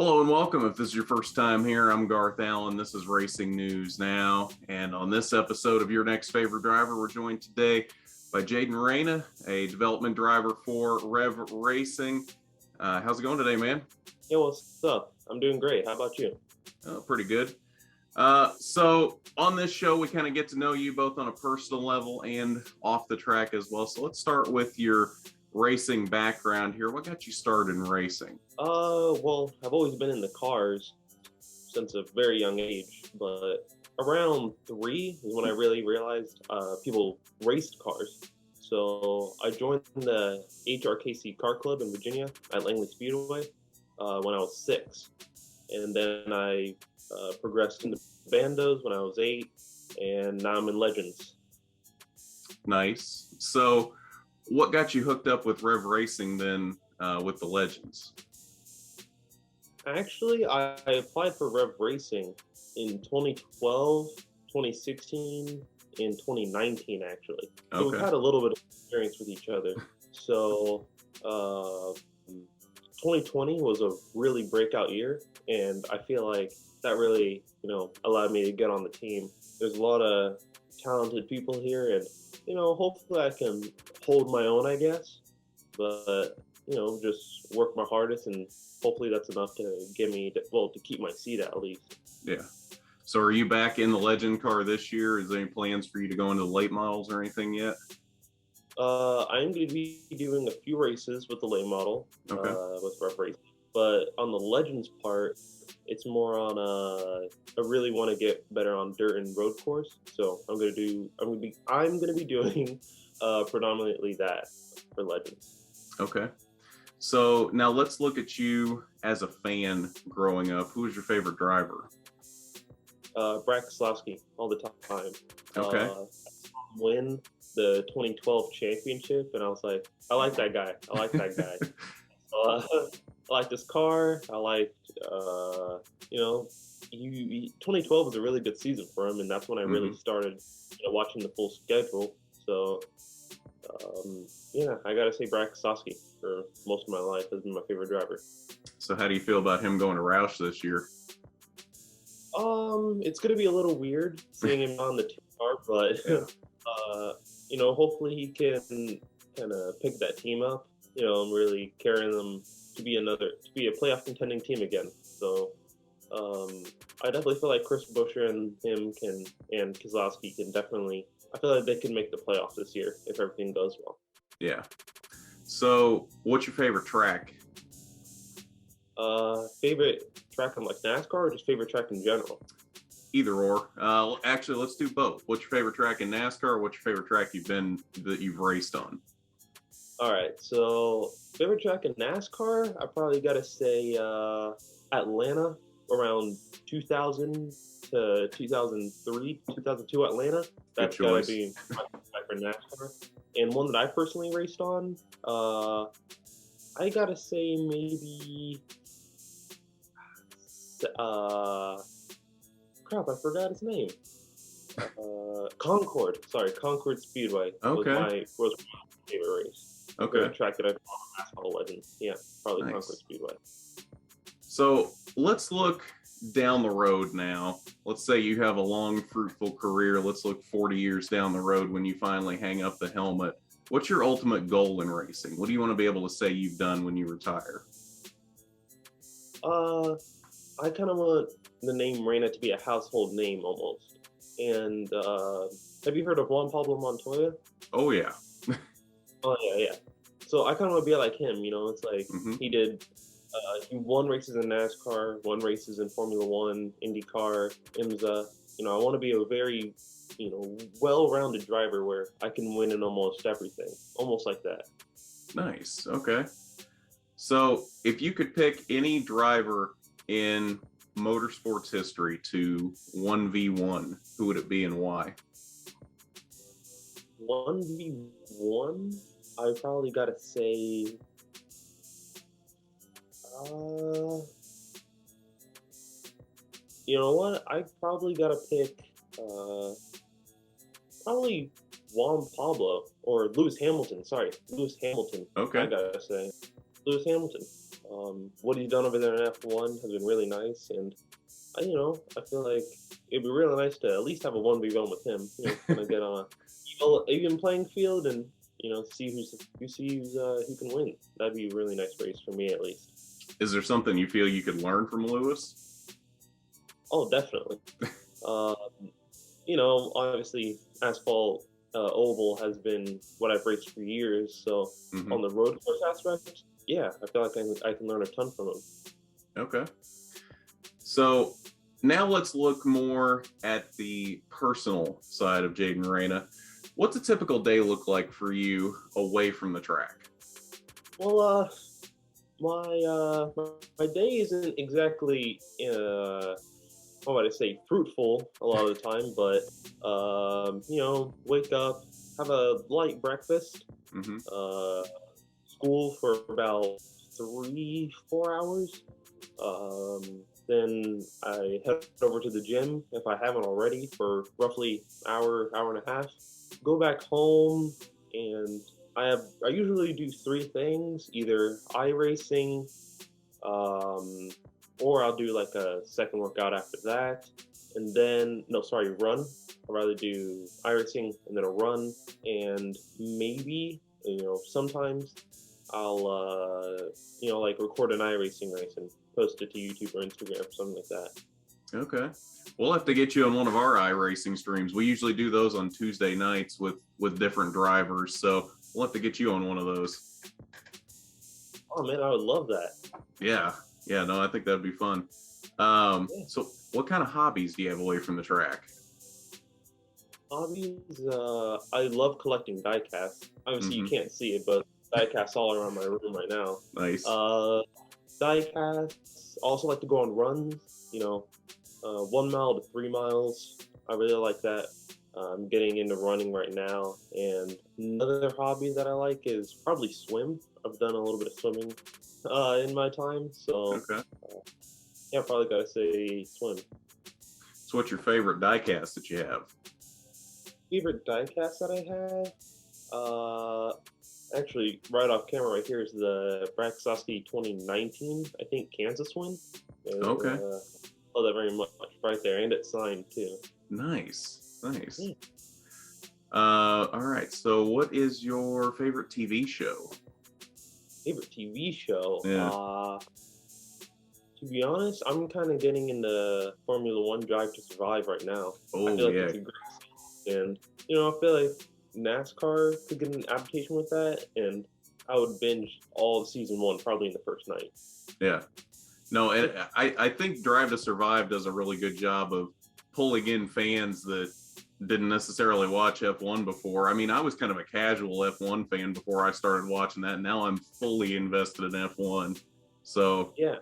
Hello and welcome. If this is your first time here, I'm Garth Allen. This is Racing News Now. And on this episode of Your Next Favorite Driver, we're joined today by Jaiden Reyna, a development driver for Rev Racing. How's it going today, man? Hey, what's up? I'm doing great. How about you? Pretty good. So on this show, we kind of get to know you both on a personal level and off the track as well. So let's start with your racing background here. What got you started in racing? Well, I've always been in the cars since a very young age, but around 3 is when I really realized people raced cars. So I joined the HRKC Car Club in Virginia at Langley Speedway when I was 6. And then I progressed into Bandos when I was 8, and now I'm in Legends. Nice. So what got you hooked up with Rev Racing then with the Legends? Actually, I applied for Rev Racing in 2012, 2016, and 2019, actually. So Okay. we've had a little bit of experience with each other. So 2020 was a really breakout year, and I feel like that really, allowed me to get on the team. There's a lot of talented people here, and, hopefully I can hold my own, I guess. But, just work my hardest, and hopefully that's enough to get me, to keep my seat at least. Yeah. So are you back in the Legend car this year? Is there any plans for you to go into the late models or anything yet? I'm going to be doing a few races with the late model, with Rev Racing. But on the Legends part, it's more on I really want to get better on dirt and road course. So I'm going to be doing predominantly that for Legends. Okay. So now let's look at you as a fan growing up. Who was your favorite driver? Brad Keselowski all the time. Okay. I saw him win the 2012 championship, and I was like, I like that guy. I like that guy. So, I liked his car. I liked, 2012 was a really good season for him, and that's when I really started watching the full schedule. So, I got to say Brad Keselowski for most of my life has been my favorite driver. So how do you feel about him going to Roush this year? It's going to be a little weird seeing him on the team car, but, hopefully he can kind of pick that team up, and really carry them to be a playoff contending team again. So, I definitely feel like Chris Buescher and Keselowski can definitely, I feel like they can make the playoffs this year if everything goes well. Yeah. So what's your favorite track? Favorite track on like NASCAR or just favorite track in general? Either or. Actually, let's do both. What's your favorite track in NASCAR? What's your favorite track that you've raced on? All right. So favorite track in NASCAR, I probably got to say Atlanta around 2000 to 2003, 2002 Atlanta. That's got to be my track for NASCAR. And one that I personally raced on, I got to say maybe crap, I forgot his name. Concord Speedway was my favorite race. Okay. Favorite track that I've on Asphalt Legend. Yeah, probably nice. Concord Speedway. So let's look down the road now. Let's say you have a long, fruitful career. Let's look 40 years down the road when you finally hang up the helmet. What's your ultimate goal in racing? What do you want to be able to say you've done when you retire? I kind of want the name Reyna to be a household name almost. And have you heard of Juan Pablo Montoya? Oh, yeah. Oh, yeah. So I kind of want to be like him, It's like he won races in NASCAR, won races in Formula One, IndyCar, IMSA. I want to be a very, well-rounded driver where I can win in almost everything, almost like that. Nice. Okay. So if you could pick any driver in motorsports history to 1v1, who would it be and why? 1v1, I probably got to say, you know what? I probably got to pick probably Juan Pablo or Lewis Hamilton. Sorry, Lewis Hamilton. Okay. I got to say Lewis Hamilton. What he's done over there in F1 has been really nice, and I feel like it'd be really nice to at least have a 1v1 with him. Kind of get on a even playing field, and see who can win. That'd be a really nice race for me, at least. Is there something you feel you could learn from Lewis? Oh, definitely. Obviously, asphalt oval has been what I've raced for years. So on the road course aspect, yeah, I feel like I can learn a ton from him. Okay. So now let's look more at the personal side of Jaiden Reyna. What's a typical day look like for you away from the track? Well, my day isn't exactly how would I say, fruitful a lot of the time, but wake up, have a light breakfast, school for about 3-4 hours. Then I head over to the gym if I haven't already for roughly hour and a half. Go back home, and I usually do 3 things: either iRacing, or I'll do like a second workout after that, and then run. I'd rather do iRacing and then a run, and maybe sometimes I'll like record an iRacing race and post it to YouTube or Instagram or something like that. Okay. We'll have to get you on one of our iRacing streams. We usually do those on Tuesday nights with different drivers, so we'll have to get you on one of those. Oh man, I would love that. Yeah, no, I think that'd be fun. So what kind of hobbies do you have away from the track? Hobbies, I love collecting die casts. Obviously you can't see it, but die casts all around my room right now. Nice. Die casts. I also like to go on runs, 1 mile to 3 miles. I really like that. I'm getting into running right now. And another hobby that I like is probably swim. I've done a little bit of swimming in my time. So, probably got to say swim. So what's your favorite die cast that you have? Favorite die cast that I have? Actually, right off camera right here is the Braxowski 2019, I think, Kansas win. Okay. Love that very much right there, and it's signed too. Nice. Yeah. All right. So what is your favorite TV show? Favorite TV show? Yeah. To be honest, I'm kind of getting into Formula One Drive to Survive right now. Oh, I feel like yeah. it's a great season. And, I feel like NASCAR could get an adaptation with that, and I would binge all of season 1 probably in the first night. Yeah. No, I think Drive to Survive does a really good job of pulling in fans that didn't necessarily watch F1 before. I mean, I was kind of a casual F1 fan before I started watching that. Now I'm fully invested in F1. So yeah,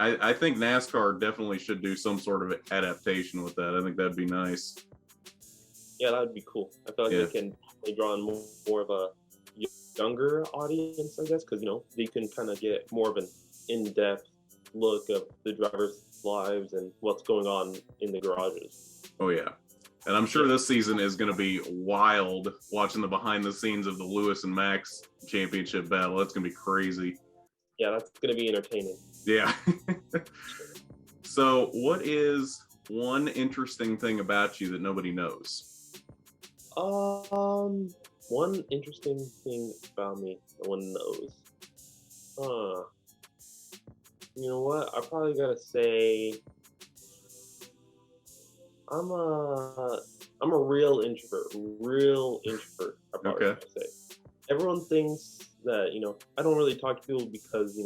I think NASCAR definitely should do some sort of adaptation with that. I think that'd be nice. Yeah, that would be cool. I feel like they can draw in more of a younger audience, I guess, because they can kind of get more of an in-depth look of the drivers' lives and what's going on in the garages. Oh yeah, and I'm sure this season is going to be wild. Watching the behind the scenes of the Lewis and Max championship battle, that's going to be crazy. Yeah, that's going to be entertaining. Yeah. So, what is one interesting thing about you that nobody knows? One interesting thing about me no one knows. You know what? I probably gotta say I'm a real introvert. I probably gotta say. Everyone thinks that I don't really talk to people because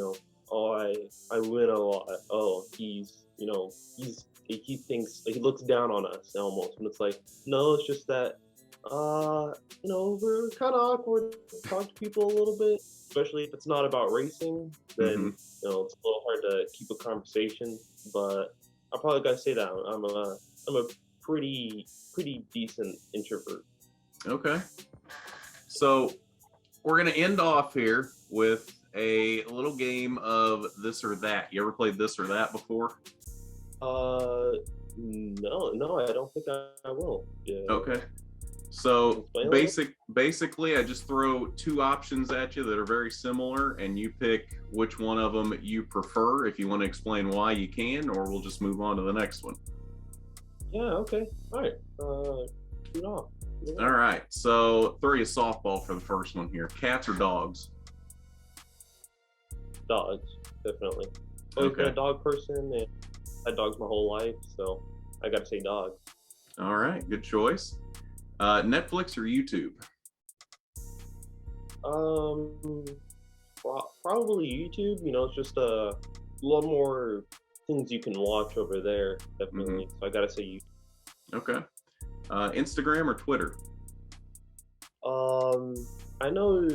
I win a lot. Oh, he thinks he looks down on us almost, and it's like no, it's just that we're kind of awkward to talk to people a little bit, especially if it's not about racing. Then it's a little hard to keep a conversation. But I probably gotta say that I'm a pretty decent introvert. Okay. So we're gonna end off here with a little game of this or that. You ever played this or that before? No, I don't think I will. Yeah. Okay. So Explain a little? basically, I just throw two options at you that are very similar, and you pick which one of them you prefer. If you want to explain why, you can, or we'll just move on to the next one. Yeah, okay. All right. Shoot off. Shoot All off. right. So throw you a softball for the first one here. Cats or dogs? Dogs, definitely. Always been Okay. a dog person, and had dogs my whole life, so I gotta say dogs. All right. Good choice. Netflix or YouTube? Um, Probably YouTube. You know, it's just a lot more things you can watch over there, definitely. So I gotta say YouTube. Okay. Instagram or Twitter? Um, I know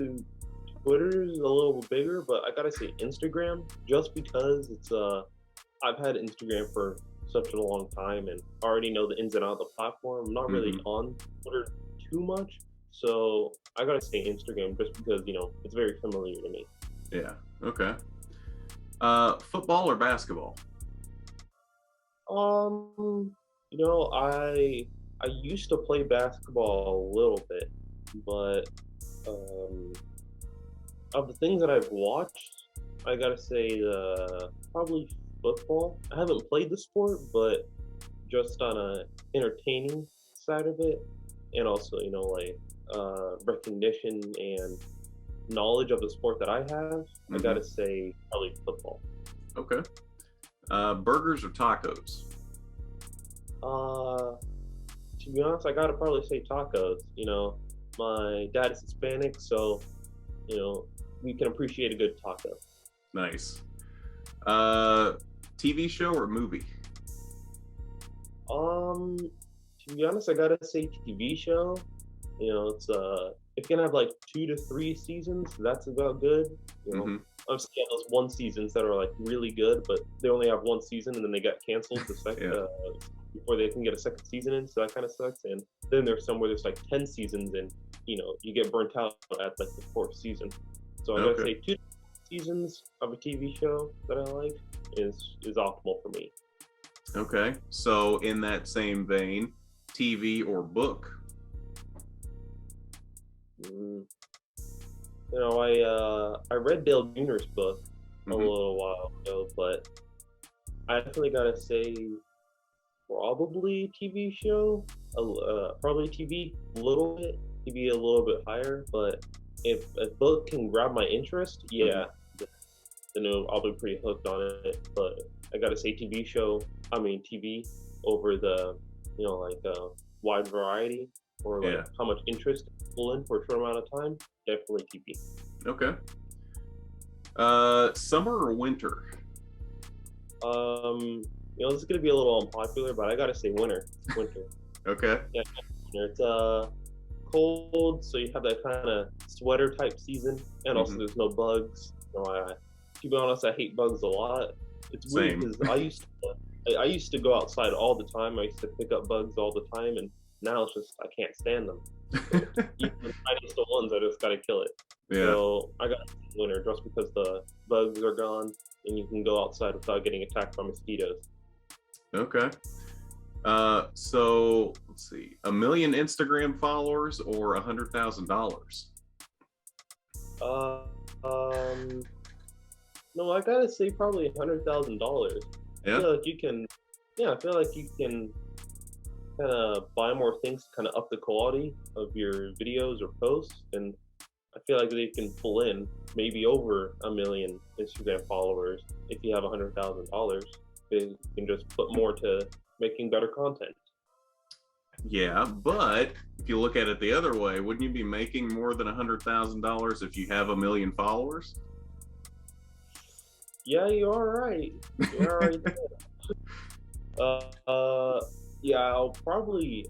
Twitter's a little bigger, but I gotta say Instagram just because it's I've had Instagram for such a long time and already know the ins and outs of the platform. I'm not really on Twitter too much, so I gotta say Instagram just because it's very familiar to me. Yeah. Okay. Football or basketball? I used to play basketball a little bit, but um, of the things that I've watched, I gotta say probably football. I haven't played the sport, but just on a entertaining side of it, and also recognition and knowledge of the sport that I have, I gotta say probably football. Okay. Burgers or tacos? To be honest, I gotta probably say tacos. My dad is Hispanic, so we can appreciate a good taco. Nice. TV show or movie? To be honest, I gotta say TV show. It's if you're gonna have like 2 to 3 seasons, that's about good. I've seen those one seasons that are like really good, but they only have one season and then they got canceled the second before they can get a second season in. So that kind of sucks. And then there's some where there's like 10 seasons and you get burnt out at like the 4th season. So I gotta say 2 seasons of a TV show that I like is optimal for me. Okay. So in that same vein, TV or book? I read Dale Jr.'s book a little while ago, but I definitely gotta say probably TV show, probably TV a little bit, TV a little bit higher. But if a book can grab my interest, then I'll be pretty hooked on it. But I gotta say TV over the wide variety or how much interest pull in for a short amount of time. Definitely TV. Okay. Summer or winter? This is gonna be a little unpopular, but I gotta say winter. Winter. Okay. Yeah, winter. It's cold, so you have that kind of sweater type season, and also there's no bugs. To be honest, I hate bugs a lot. It's weird because I used to go outside all the time. I used to pick up bugs all the time, and now it's just I can't stand them. So even the tiniest of ones, I just gotta kill it. Yeah. So I got winter just because the bugs are gone and you can go outside without getting attacked by mosquitoes. Okay. So let's see, 1 million Instagram followers or $100,000? No, I gotta say probably $100,000. Yeah. I feel like you can kind of buy more things to kind of up the quality of your videos or posts, and I feel like they can pull in maybe over 1 million Instagram followers if you have $100,000. They can just put more to making better content. Yeah, but if you look at it the other way, wouldn't you be making more than $100,000 if you have 1 million followers? Yeah, you are right. You are right there. Yeah, I'll probably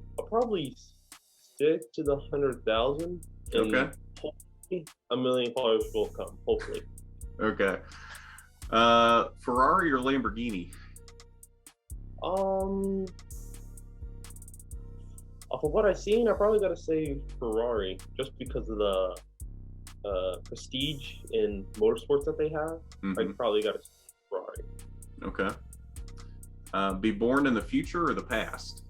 stick to the 100,000. Okay. Hopefully 1 million followers will come. Hopefully. Okay. Ferrari or Lamborghini? Off of what I've seen, I probably gotta say Ferrari, just because of the prestige in motorsports that they have. I probably gotta say Ferrari. Okay. Be born in the future or the past?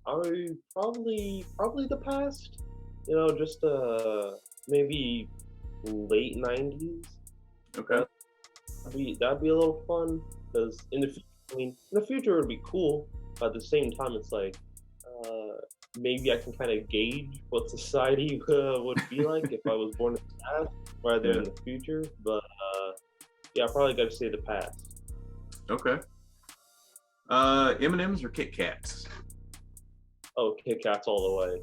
I probably the past. Just maybe late '90s. Okay. That'd be a little fun because in the future it would be cool. But at the same time, it's like maybe I can kind of gauge what society would be like if I was born in the past rather Yeah. than the future. But yeah, I probably got to say the past. Okay. M&Ms or Kit Kats? Oh, Kit Kats all the way.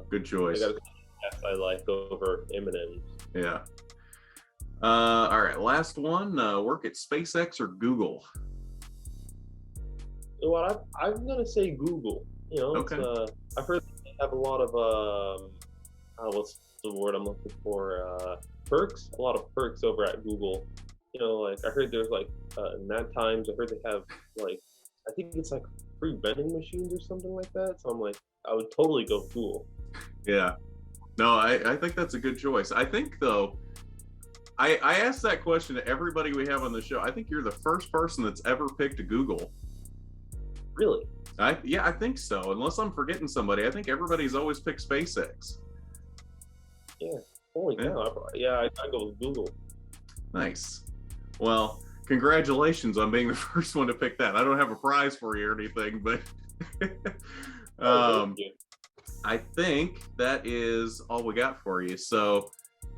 Good I choice. got to say Kats I like over M&Ms. Yeah. All right. Last one. Work at SpaceX or Google? Well, I'm gonna say Google. Okay. I've heard they have a lot of what's the word I'm looking for? Perks. A lot of perks over at Google. Like I heard there's like nap times. I heard they have like I think it's like free vending machines or something like that. So I'm like, I would totally go Google. Yeah. No, I think that's a good choice. I think though, I asked that question to everybody we have on the show. I think you're the first person that's ever picked a Google. Really? I think so. Unless I'm forgetting somebody, I think everybody's always picked SpaceX. Yeah. Holy cow! I go with Google. Nice. Well, congratulations on being the first one to pick that. I don't have a prize for you or anything, but Thank you. I think that is all we got for you. So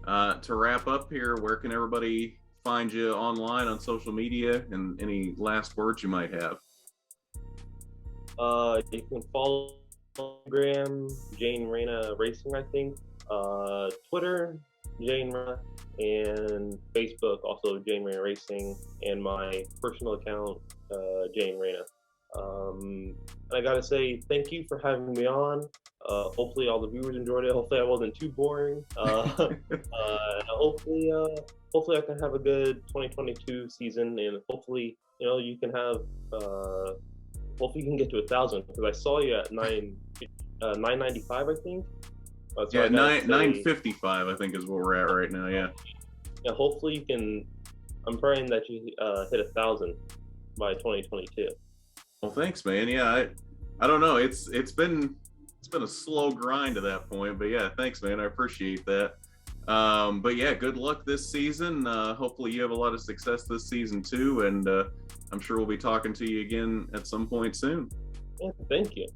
to wrap up here, where can everybody find you online on social media, and any last words you might have? You can follow Instagram, Jaiden Reyna Racing, I think. Twitter, Jaiden Reyna, and Facebook, also Jaiden Reyna Racing, and my personal account, Jaiden Reyna. And I gotta say, thank you for having me on. Hopefully all the viewers enjoyed it. Hopefully I wasn't too boring. Hopefully I can have a good 2022 season, and hopefully, you can have, hopefully you can get to 1,000, because I saw you at 995, I think. So Yeah, I gotta say, 955, I think is where we're at right now. Yeah. yeah, hopefully you can. I'm praying that you hit 1,000 by 2022. Well, thanks, man. Yeah, I don't know. It's been a slow grind to that point, but yeah, thanks, man. I appreciate that. But yeah, good luck this season. Hopefully you have a lot of success this season too, and I'm sure we'll be talking to you again at some point soon. Yeah, thank you.